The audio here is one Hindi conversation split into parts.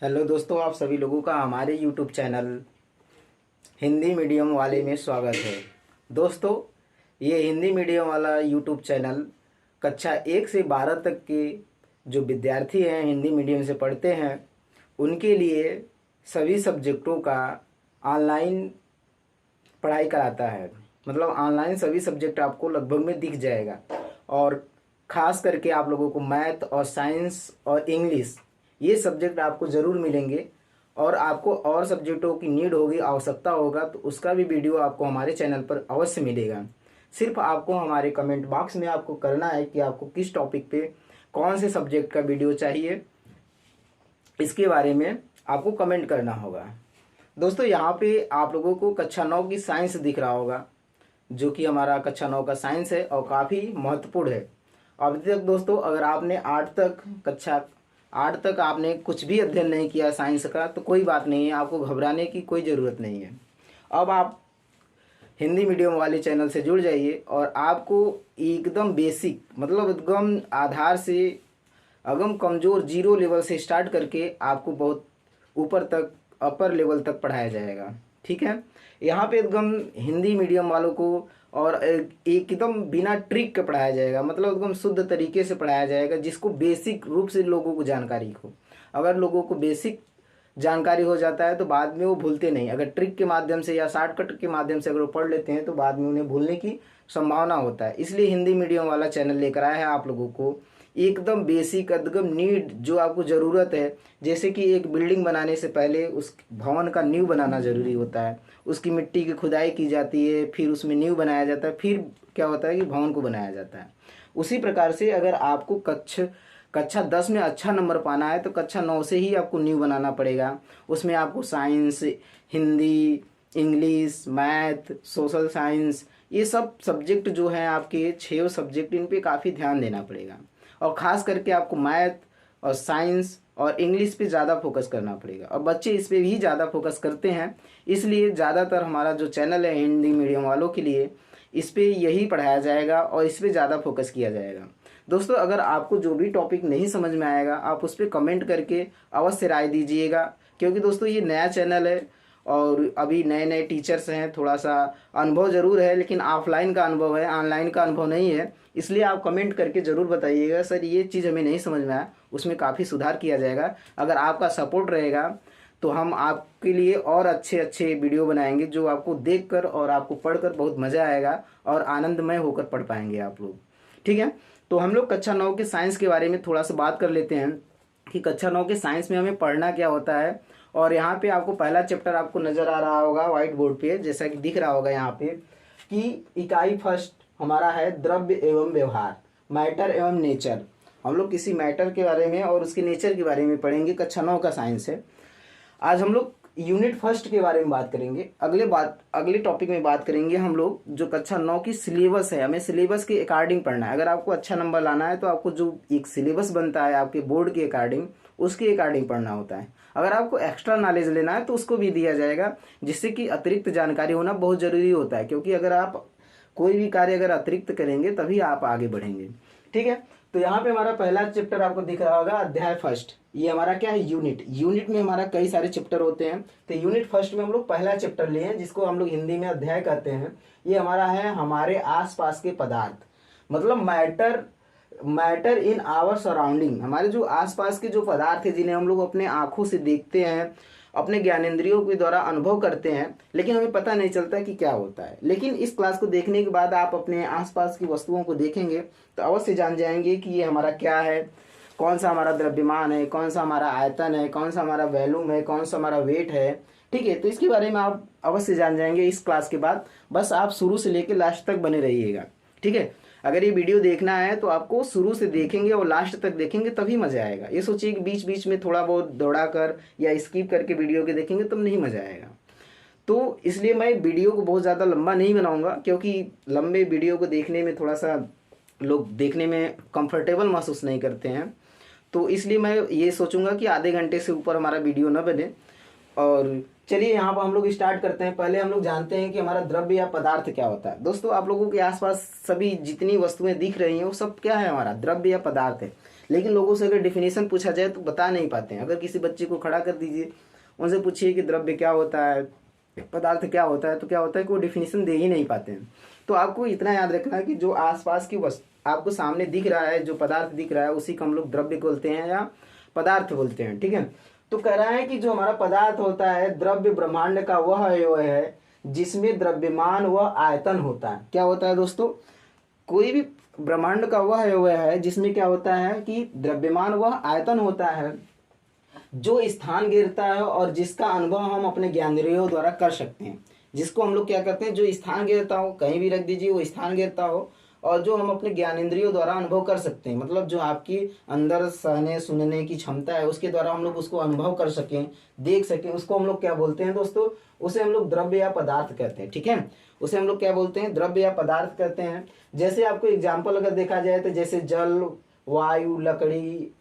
हेलो दोस्तों, आप सभी लोगों का हमारे यूट्यूब चैनल हिंदी मीडियम वाले में स्वागत है। दोस्तों, ये हिंदी मीडियम वाला यूट्यूब चैनल कक्षा 1 से 12 तक के जो विद्यार्थी हैं, हिंदी मीडियम से पढ़ते हैं, उनके लिए सभी सब्जेक्टों का ऑनलाइन पढ़ाई कराता है। मतलब ऑनलाइन सभी सब्जेक्ट आपको लगभग में दिख जाएगा। और ख़ास करके आप लोगों को मैथ और साइंस और इंग्लिश ये सब्जेक्ट आपको ज़रूर मिलेंगे। और आपको और सब्जेक्टों की नीड होगी, आवश्यकता होगा, तो उसका भी वीडियो आपको हमारे चैनल पर अवश्य मिलेगा। सिर्फ आपको हमारे कमेंट बॉक्स में आपको करना है कि आपको किस टॉपिक पे कौन से सब्जेक्ट का वीडियो चाहिए, इसके बारे में आपको कमेंट करना होगा। दोस्तों, यहाँ पे आप लोगों को कक्षा 9 की साइंस दिख रहा होगा, जो कि हमारा कक्षा 9 का साइंस है और काफ़ी महत्वपूर्ण है। अभी तक दोस्तों, अगर आपने कक्षा 8 तक आपने कुछ भी अध्ययन नहीं किया साइंस का, तो कोई बात नहीं है, आपको घबराने की कोई ज़रूरत नहीं है। अब आप हिंदी मीडियम वाले चैनल से जुड़ जाइए और आपको एकदम बेसिक, मतलब एकदम आधार से एकदम कमज़ोर जीरो लेवल से स्टार्ट करके आपको बहुत ऊपर तक, अपर लेवल तक पढ़ाया जाएगा। ठीक है, यहाँ पे एकदम हिंदी मीडियम वालों को और एकदम बिना ट्रिक के पढ़ाया जाएगा, मतलब एकदम शुद्ध तरीके से पढ़ाया जाएगा, जिसको बेसिक रूप से लोगों को जानकारी हो। अगर लोगों को बेसिक जानकारी हो जाता है तो बाद में वो भूलते नहीं। अगर ट्रिक के माध्यम से या शॉर्टकट के माध्यम से अगर वो पढ़ लेते हैं तो बाद में उन्हें भूलने की संभावना होता है। इसलिए हिंदी मीडियम वाला चैनल लेकर आया है आप लोगों को एकदम बेसिक, एकदम नीड जो आपको ज़रूरत है। जैसे कि एक बिल्डिंग बनाने से पहले उस भवन का नींव बनाना ज़रूरी होता है, उसकी मिट्टी की खुदाई की जाती है, फिर उसमें नींव बनाया जाता है, फिर क्या होता है कि भवन को बनाया जाता है। उसी प्रकार से अगर आपको कक्षा 10 में अच्छा नंबर पाना है तो कक्षा 9 से ही आपको नींव बनाना पड़ेगा। उसमें आपको science, Hindi, English, math, social science, ये सब सब्जेक्ट जो हैं आपके 6 सब्जेक्ट, इन पे काफ़ी ध्यान देना पड़ेगा। और ख़ास करके आपको मैथ और साइंस और इंग्लिश पे ज़्यादा फोकस करना पड़ेगा। और बच्चे इस पे भी ज़्यादा फोकस करते हैं, इसलिए ज़्यादातर हमारा जो चैनल है हिंदी मीडियम वालों के लिए, इस पे यही पढ़ाया जाएगा और इस पे ज़्यादा फोकस किया जाएगा। दोस्तों, अगर आपको जो भी टॉपिक नहीं समझ में आएगा, आप उस पर कमेंट करके अवश्य राय दीजिएगा, क्योंकि दोस्तों ये नया चैनल है और अभी नए नए टीचर्स हैं, थोड़ा सा अनुभव ज़रूर है, लेकिन ऑफलाइन का अनुभव है, ऑनलाइन का अनुभव नहीं है। इसलिए आप कमेंट करके ज़रूर बताइएगा, सर ये चीज़ हमें नहीं समझ में आया, उसमें काफ़ी सुधार किया जाएगा। अगर आपका सपोर्ट रहेगा तो हम आपके लिए और अच्छे अच्छे वीडियो बनाएंगे, जो आपको देखकर और आपको पढ़कर बहुत मज़ा आएगा और आनंदमय होकर पढ़ पाएंगे आप लोग। ठीक है, तो हम लोग कक्षा 9 के साइंस के बारे में थोड़ा सा बात कर लेते हैं कि कक्षा 9 के साइंस में हमें पढ़ना क्या होता है। और यहाँ पे आपको पहला चैप्टर आपको नज़र आ रहा होगा व्हाइट बोर्ड पे, जैसा कि दिख रहा होगा यहाँ पे कि इकाई फर्स्ट हमारा है द्रव्य एवं व्यवहार, मैटर एवं नेचर। हम लोग किसी मैटर के बारे में और उसके नेचर के बारे में पढ़ेंगे, कक्षा 9 का साइंस है। आज हम लोग यूनिट फर्स्ट के बारे में बात करेंगे। अगले टॉपिक में बात करेंगे हम लोग जो कक्षा 9 की सिलेबस है, हमें सिलेबस के अकॉर्डिंग पढ़ना है। अगर आपको अच्छा नंबर लाना है तो आपको जो एक सिलेबस बनता है आपके बोर्ड के अकॉर्डिंग, उसके अकॉर्डिंग पढ़ना होता है। अगर आपको एक्स्ट्रा नॉलेज लेना है तो उसको भी दिया जाएगा, जिससे कि अतिरिक्त जानकारी होना बहुत ज़रूरी होता है, क्योंकि अगर आप कोई भी कार्य अगर अतिरिक्त करेंगे तभी आप आगे बढ़ेंगे। ठीक है, तो यहाँ पे हमारा पहला चैप्टर आपको दिख रहा होगा अध्याय फर्स्ट। ये हमारा क्या है, यूनिट में हमारा कई सारे चैप्टर होते हैं। तो यूनिट फर्स्ट में हम लोग पहला चैप्टर लिए हैं, जिसको हम लोग हिंदी में अध्याय कहते हैं। ये हमारा है हमारे आसपास के पदार्थ, मतलब मैटर इन आवर सराउंडिंग। हमारे जो आसपास के जो पदार्थ है, जिन्हें हम लोग अपने आंखों से देखते हैं, अपने ज्ञानेंद्रियों के द्वारा अनुभव करते हैं, लेकिन हमें पता नहीं चलता कि क्या होता है। लेकिन इस क्लास को देखने के बाद आप अपने आसपास की वस्तुओं को देखेंगे तो अवश्य जान जाएंगे कि ये हमारा क्या है, कौन सा हमारा द्रव्यमान है, कौन सा हमारा आयतन है, कौन सा हमारा वॉल्यूम है, कौन सा हमारा वेट है। ठीक है, तो इसके बारे में आप अवश्य जान जाएंगे इस क्लास के बाद। बस आप शुरू से लेकर लास्ट तक बने रहिएगा। ठीक है, अगर ये वीडियो देखना है तो आपको शुरू से देखेंगे और लास्ट तक देखेंगे, तभी मज़ा आएगा। ये सोचिए कि बीच बीच में थोड़ा बहुत दौड़ा कर या स्किप करके वीडियो के देखेंगे तब नहीं मज़ा आएगा। तो इसलिए मैं वीडियो को बहुत ज़्यादा लंबा नहीं बनाऊंगा, क्योंकि लंबे वीडियो को देखने में थोड़ा सा लोग देखने में कंफर्टेबल महसूस नहीं करते हैं। तो इसलिए मैं ये सोचूंगा कि आधे घंटे से ऊपर हमारा वीडियो न बने। और चलिए यहाँ पर हम लोग स्टार्ट करते हैं। पहले हम लोग जानते हैं कि हमारा द्रव्य या पदार्थ क्या होता है। दोस्तों, आप लोगों के आसपास सभी जितनी वस्तुएं दिख रही हैं वो सब क्या है, हमारा द्रव्य या पदार्थ है। लेकिन लोगों से अगर डिफिनीशन पूछा जाए तो बता नहीं पाते हैं। अगर किसी बच्चे को खड़ा कर दीजिए, उनसे पूछिए कि द्रव्य क्या होता है, पदार्थ क्या होता है, तो क्या होता है कि वो डिफिनीशन दे ही नहीं पाते हैं। तो आपको इतना याद रखना है कि जो आसपास की वस्तु आपको सामने दिख रहा है, जो पदार्थ दिख रहा है, उसी को हम लोग द्रव्य बोलते हैं या पदार्थ बोलते हैं। ठीक है, तो कह रहा है कि जो हमारा पदार्थ होता है, द्रव्य ब्रह्मांड का वह अवयव है जिसमें द्रव्यमान व आयतन होता है। क्या होता है दोस्तों, कोई भी ब्रह्मांड का वह अवयव है जिसमें क्या होता है कि द्रव्यमान व आयतन होता है, जो स्थान घेरता है और जिसका अनुभव हम अपने ज्ञानेंद्रियों द्वारा कर सकते हैं। जिसको हम लोग क्या करते हैं, जो स्थान घेरता हो, कहीं भी रख दीजिए वो स्थान घेरता हो, और जो हम अपने ज्ञानेंद्रियों द्वारा अनुभव कर सकते हैं, मतलब जो आपकी अंदर सहने सुनने की क्षमता है उसके द्वारा हम लोग उसको अनुभव कर सकें, देख सकें, उसको हम लोग क्या बोलते हैं दोस्तों, उसे हम लोग द्रव्य या पदार्थ कहते हैं। ठीक है, उसे हम लोग क्या बोलते हैं, द्रव्य या पदार्थ कहते हैं। जैसे आपको एग्जाम्पल अगर देखा जाए तो जैसे जल, वायु, लकड़ी,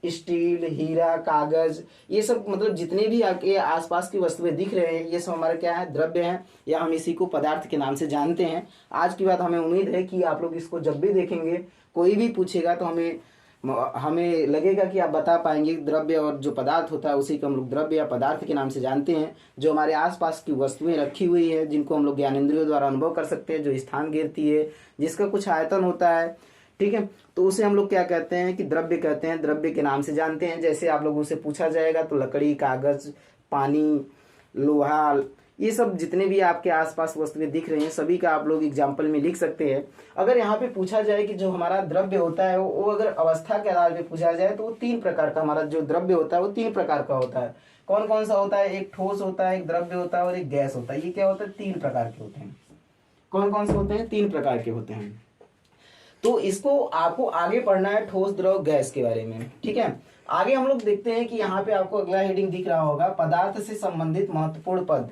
स्टील, हीरा, कागज, ये सब मतलब जितने भी आपके आसपास की वस्तुएं दिख रहे हैं, ये सब हमारे क्या है, द्रव्य हैं, या हम इसी को पदार्थ के नाम से जानते हैं। आज की बात हमें उम्मीद है कि आप लोग इसको जब भी देखेंगे, कोई भी पूछेगा तो हमें लगेगा कि आप बता पाएंगे। द्रव्य और जो पदार्थ होता है उसी को हम लोग द्रव्य या पदार्थ के नाम से जानते हैं। जो हमारे आसपास की वस्तुएं रखी हुई है, जिनको हम लोग ज्ञानेंद्रियों द्वारा अनुभव कर सकते हैं, जो स्थान घेरती है, जिसका कुछ आयतन होता है, ठीक है, तो उसे हम लोग क्या कहते हैं कि द्रव्य कहते हैं, द्रव्य के नाम से जानते हैं। जैसे आप लोगों से पूछा जाएगा तो लकड़ी, कागज, पानी, लोहा, ये सब जितने भी आपके आसपास वस्तुएं दिख रही हैं सभी का आप लोग एग्जाम्पल में लिख सकते हैं। अगर यहाँ पे पूछा जाए कि जो हमारा द्रव्य होता है वो अगर अवस्था के आधार पे पूछा जाए तो वो 3 प्रकार का, हमारा जो द्रव्य होता है वो 3 प्रकार का होता है। कौन कौन सा होता है, एक ठोस होता है, एक द्रव्य होता है और एक गैस होता है। ये क्या होता है, 3 प्रकार के होते हैं। कौन कौन से होते हैं, 3 प्रकार के होते हैं। तो इसको आपको आगे पढ़ना है ठोस, द्रव, गैस के बारे में। ठीक है, आगे हम लोग देखते हैं कि यहाँ पे आपको अगला हेडिंग दिख रहा होगा, पदार्थ से संबंधित महत्वपूर्ण पद।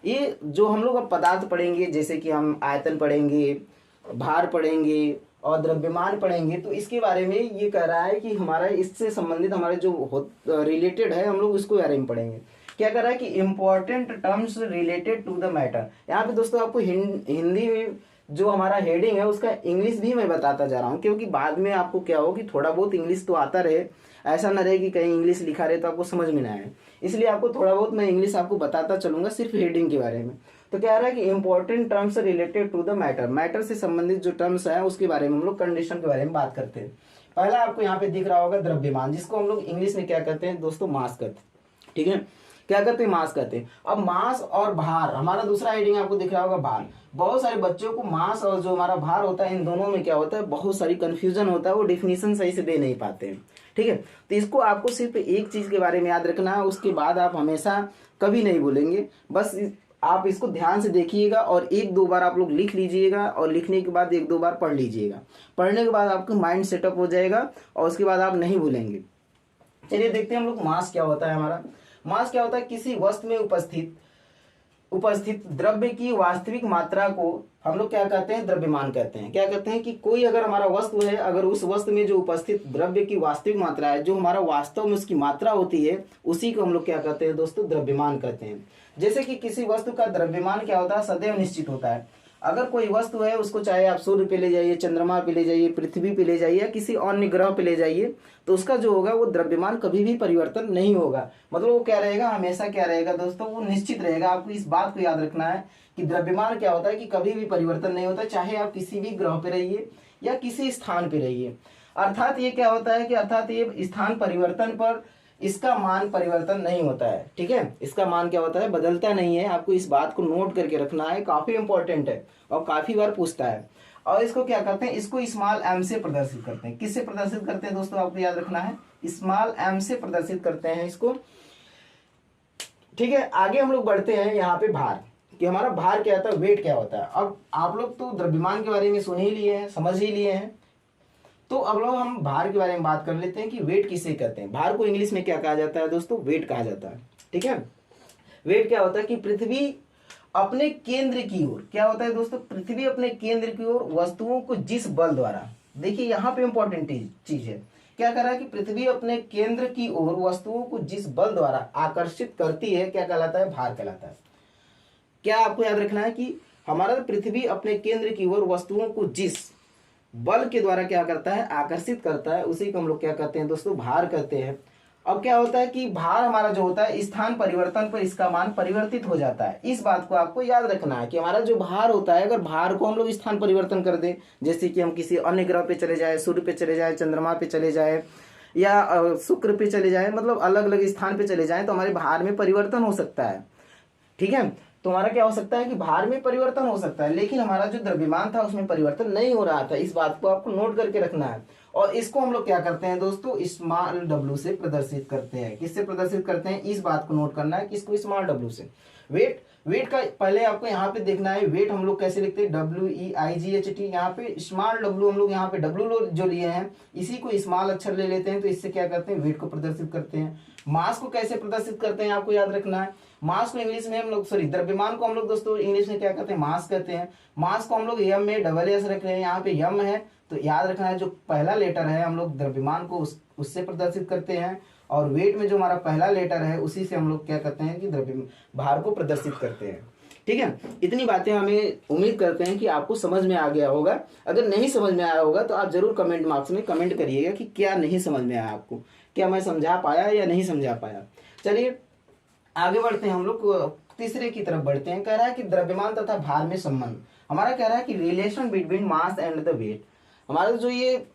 ये जो हम लोग अब पदार्थ पढ़ेंगे, जैसे कि हम आयतन पढ़ेंगे, भार पढ़ेंगे और द्रव्यमान पढ़ेंगे, तो इसके बारे में ये कह रहा है कि हमारा इससे संबंधित हमारे जो रिलेटेड है हम लोग उसको बारे में पढ़ेंगे। क्या कर रहा है कि important terms related to the matter. यहाँ पे दोस्तों आपको हिंदी में जो हमारा हेडिंग है उसका इंग्लिश भी मैं बताता जा रहा हूँ, क्योंकि बाद में आपको क्या हो कि थोड़ा बहुत इंग्लिश तो आता रहे, ऐसा ना रहे कि कहीं इंग्लिश लिखा रहे तो आपको समझ में ना आए। इसलिए आपको थोड़ा बहुत मैं इंग्लिश आपको बताता चलूंगा सिर्फ हेडिंग के बारे में। तो क्या रहा है कि important terms related to the matter, matter से संबंधित जो टर्म्स है उसके बारे में हम लोग कंडीशन के बारे में बात करते हैं। पहला आपको यहाँ पे दिख रहा होगा द्रव्यमान, जिसको हम लोग इंग्लिश में क्या कहते हैं दोस्तों, मास कहते हैं। ठीक है, क्या कहते हैं, मास कहते हैं। अब मास और भार, हमारा दूसरा हेडिंग आपको दिख रहा होगा भार। बहुत सारे बच्चों को मास और जो हमारा भार होता है इन दोनों में क्या होता है, बहुत सारी कंफ्यूजन होता है, वो डिफिनीशन सही से दे नहीं पाते हैं। ठीक है, तो इसको आपको सिर्फ एक चीज के बारे में याद रखना है, उसके बाद आप हमेशा कभी नहीं भूलेंगे। बस आप इसको ध्यान से देखिएगा और 1-2 बार आप लोग लिख लीजिएगा, और लिखने के बाद 1-2 बार पढ़ लीजिएगा। पढ़ने के बाद आपका माइंड सेटअप हो जाएगा और उसके बाद आप नहीं भूलेंगे। चलिए देखते हैं हम लोग मास क्या होता है। हमारा मास क्या होता है, किसी वस्तु में उपस्थित द्रव्य की वास्तविक मात्रा को हम लोग क्या कहते हैं, द्रव्यमान कहते हैं। क्या कहते हैं कि कोई अगर हमारा वस्तु है, अगर उस वस्तु में जो उपस्थित द्रव्य की वास्तविक मात्रा है, जो हमारा वास्तव में उसकी मात्रा होती है, उसी को हम लोग क्या कहते हैं दोस्तों, द्रव्यमान कहते हैं। जैसे कि किसी वस्तु का द्रव्यमान क्या होता है, सदैव निश्चित होता है। अगर कोई वस्तु है उसको चाहे आप सूर्य पे ले जाइए, चंद्रमा पे ले जाइए, पृथ्वी पे ले जाइए या किसी अन्य ग्रह पे ले जाइए, तो उसका जो होगा वो द्रव्यमान कभी भी परिवर्तन नहीं होगा। मतलब वो क्या रहेगा, हमेशा क्या रहेगा दोस्तों, वो निश्चित रहेगा। आपको इस बात को याद रखना है कि द्रव्यमान क्या होता है कि कभी भी परिवर्तन नहीं होता, चाहे आप किसी भी ग्रह पे रहिए या किसी स्थान पे रहिए। अर्थात ये क्या होता है कि अर्थात ये स्थान परिवर्तन पर इसका मान परिवर्तन नहीं होता है। ठीक है, इसका मान क्या होता है, बदलता नहीं है। आपको इस बात को नोट करके रखना है, काफी इंपॉर्टेंट है और काफी बार पूछता है। और इसको क्या करते हैं, इसको स्मॉल एम से प्रदर्शित करते हैं। किससे प्रदर्शित करते हैं दोस्तों, आपको याद रखना है, स्मॉल एम से प्रदर्शित करते हैं इसको। ठीक है, आगे हम लोग बढ़ते हैं यहाँ पे भार, कि हमारा भार क्या होता है, वेट क्या होता है। अब आप लोग तो द्रव्यमान के बारे में सुन ही लिए हैं, समझ ही लिए हैं, तो अब लोग हम भार के बारे में बात कर लेते हैं कि वेट किसे कहते हैं। भार को इंग्लिश में क्या कहा जाता है दोस्तों, वेट कहा जाता है। ठीक है, वेट क्या होता है कि पृथ्वी अपने केंद्र की ओर, क्या होता है दोस्तों, पृथ्वी अपने केंद्र की ओर वस्तुओं को जिस बल द्वारा, देखिए यहाँ पे इंपॉर्टेंट चीज है, क्या कर रहा है कि पृथ्वी अपने केंद्र की ओर वस्तुओं को जिस बल द्वारा आकर्षित करती है, क्या कहलाता है, भार कहलाता है। क्या आपको याद रखना है कि हमारा पृथ्वी अपने केंद्र की ओर वस्तुओं को जिस बल के द्वारा क्या करता है, आकर्षित करता है, उसी को हम लोग क्या कहते हैं दोस्तों, भार कहते हैं। अब क्या होता है कि भार हमारा जो होता है स्थान परिवर्तन पर इसका मान परिवर्तित हो जाता है। इस बात को आपको याद रखना है कि हमारा जो भार होता है, अगर भार को हम लोग स्थान परिवर्तन कर दें, जैसे कि हम किसी अन्य ग्रह पे चले जाए, सूर्य पे चले जाए, चंद्रमा पे चले जाए, या शुक्र पे चले जाए, मतलब अलग अलग स्थान पे चले जाए, तो हमारे भार में परिवर्तन हो सकता है। ठीक है, तो हमारा क्या हो सकता है कि भार में परिवर्तन हो सकता है, लेकिन हमारा जो द्रव्यमान था उसमें परिवर्तन नहीं हो रहा था। इस बात को आपको नोट करके रखना है। और इसको हम लोग क्या करते हैं दोस्तों, स्मॉल w से प्रदर्शित करते हैं। किससे प्रदर्शित करते हैं, इस बात को नोट करना है कि इसको स्मॉल w से। वेट, वेट का पहले आपको यहाँ पे देखना है, वेट हम लोग कैसे लिखते हैं, WEIGHT। यहाँ पे स्मॉल w हम लोग यहाँ पे w जो लिए हैं इसी को स्मॉल अक्षर ले लेते हैं, तो इससे क्या करते हैं, वेट को प्रदर्शित करते हैं। मास को कैसे प्रदर्शित करते हैं आपको याद रखना है। मास को इंग्लिश में हम लोग, सॉरी, द्रव्यमान को हम लोग दोस्तों इंग्लिश में क्या कहते हैं, मास कहते हैं। मास को हम लोग एम में डबल एस रख रहे हैं, यहाँ पे यम है, तो याद रखना है जो पहला लेटर है हम लोग द्रव्यमान को उससे प्रदर्शित करते हैं, और वेट में जो हमारा पहला लेटर है उसी से हम लोग क्या करते हैं कि द्रव्य भार को प्रदर्शित करते हैं। ठीक है, इतनी बातें हमें उम्मीद करते हैं कि आपको समझ में आ गया होगा। अगर नहीं समझ में आया होगा तो आप जरूर कमेंट बॉक्स में कमेंट करिएगा कि क्या नहीं समझ में आया आपको, क्या मैं समझा पाया या नहीं समझा पाया। चलिए आगे बढ़ते हैं, हम लोग तीसरे की तरफ बढ़ते हैं। कह रहा है कि द्रव्यमान तथा भार में संबंध। हमारा कह रहा है कि relation between mass and the weight. हमारा जो ये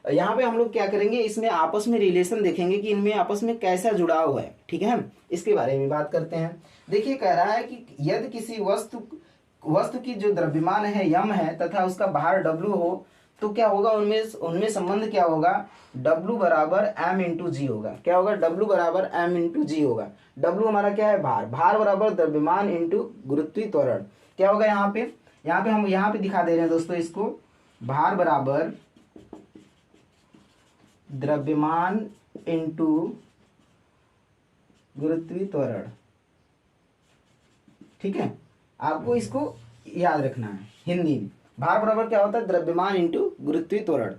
यहाँ पे हम लोग क्या करेंगे, इसमें आपस में रिलेशन देखेंगे कि इनमें आपस में कैसा जुड़ाव है। ठीक है, इसके बारे में बात करते हैं। देखिए कह रहा है कि यदि किसी वस्तु की जो द्रव्यमान है यम है तथा उसका भार w हो, तो क्या होगा, उनमें संबंध क्या होगा, W बराबर m इंटू जी होगा। क्या होगा, W बराबर m इंटू जी होगा। W हमारा क्या है, भार, भार बराबर द्रव्यमान इंटू गुरुत्वीय त्वरण। क्या होगा यहाँ पे हम यहाँ पे दिखा दे रहे हैं दोस्तों इसको, भार बराबर द्रव्यमान इंटू गुरुत्वीय त्वरण। ठीक है, आपको इसको याद रखना है हिंदी में। भार बराबर क्या होता है, द्रव्यमान इंटू गुरुत्वीय त्वरण।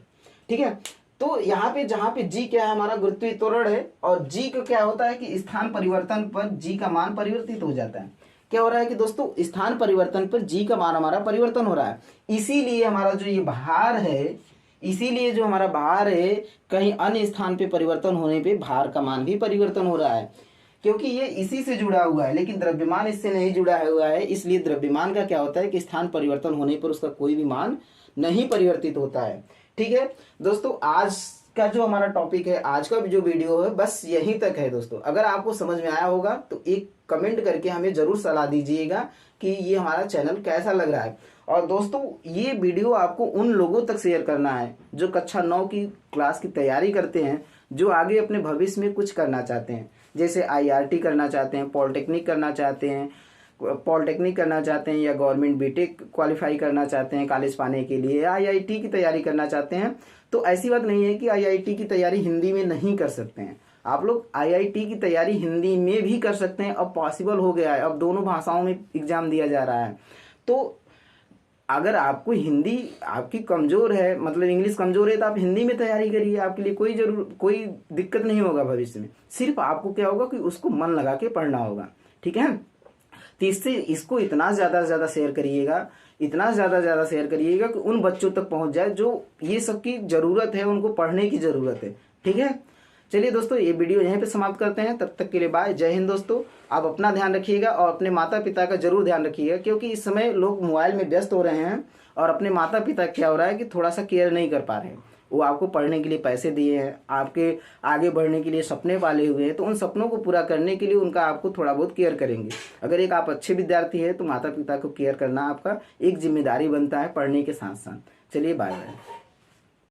ठीक है, तो यहाँ पे जहाँ पे जी क्या है, हमारा गुरुत्वीय त्वरण है, और जी का क्या होता है कि स्थान परिवर्तन पर जी का मान परिवर्तित हो जाता है। क्या हो रहा है कि दोस्तों स्थान परिवर्तन पर जी का मान हमारा परिवर्तन हो रहा है, इसीलिए हमारा जो ये भार है, इसीलिए जो हमारा भार है, कहीं अन्य स्थान पे परिवर्तन होने पे भार का मान भी परिवर्तन हो रहा है, क्योंकि ये इसी से जुड़ा हुआ है, लेकिन द्रव्यमान इससे नहीं जुड़ा हुआ है। इसलिए द्रव्यमान का क्या होता है कि स्थान परिवर्तन होने पर उसका कोई भी मान नहीं परिवर्तित होता है। ठीक है दोस्तों, आज का जो हमारा टॉपिक है, आज का जो वीडियो है, बस यहीं तक है दोस्तों। अगर आपको समझ में आया होगा तो एक कमेंट करके हमें जरूर सलाह दीजिएगा कि ये हमारा चैनल कैसा लग रहा है। और दोस्तों ये वीडियो आपको उन लोगों तक शेयर करना है जो कक्षा 9 की क्लास की तैयारी करते हैं, जो आगे अपने भविष्य में कुछ करना चाहते हैं, जैसे IRT करना चाहते हैं, पॉलिटेक्निक करना चाहते हैं, या गवर्नमेंट बीटेक क्वालिफाई करना चाहते हैं कॉलेज पाने के लिए, या IIT की तैयारी करना चाहते हैं। तो ऐसी बात नहीं है कि IIT की तैयारी हिंदी में नहीं कर सकते हैं। आप लोग IIT की तैयारी हिंदी में भी कर सकते हैं, अब पॉसिबल हो गया है, अब दोनों भाषाओं में एग्जाम दिया जा रहा है। तो अगर आपको हिंदी आपकी कमजोर है, मतलब इंग्लिश कमजोर है, तो आप हिंदी में तैयारी करिए, आपके लिए कोई दिक्कत नहीं होगा भविष्य में। सिर्फ आपको क्या होगा कि उसको मन लगा के पढ़ना होगा। ठीक है, तो इसको इतना ज़्यादा शेयर करिएगा, इतना ज़्यादा शेयर करिएगा कि उन बच्चों तक पहुंच जाए जो ये सब की ज़रूरत है, उनको पढ़ने की ज़रूरत है। ठीक है, चलिए दोस्तों ये वीडियो यहीं पे समाप्त करते हैं। तब तक के लिए बाय, जय हिंद दोस्तों। आप अपना ध्यान रखिएगा और अपने माता पिता का जरूर ध्यान रखिएगा, क्योंकि इस समय लोग मोबाइल में व्यस्त हो रहे हैं और अपने माता पिता क्या हो रहा है कि थोड़ा सा केयर नहीं कर पा रहे हैं। वो आपको पढ़ने के लिए पैसे दिए हैं, आपके आगे बढ़ने के लिए सपने पाले हुए हैं, तो उन सपनों को पूरा करने के लिए उनका आपको थोड़ा बहुत केयर करेंगे। अगर एक आप अच्छे विद्यार्थी हैं तो माता पिता को केयर करना आपका एक जिम्मेदारी बनता है पढ़ने के साथ साथ। चलिए बाय बाय।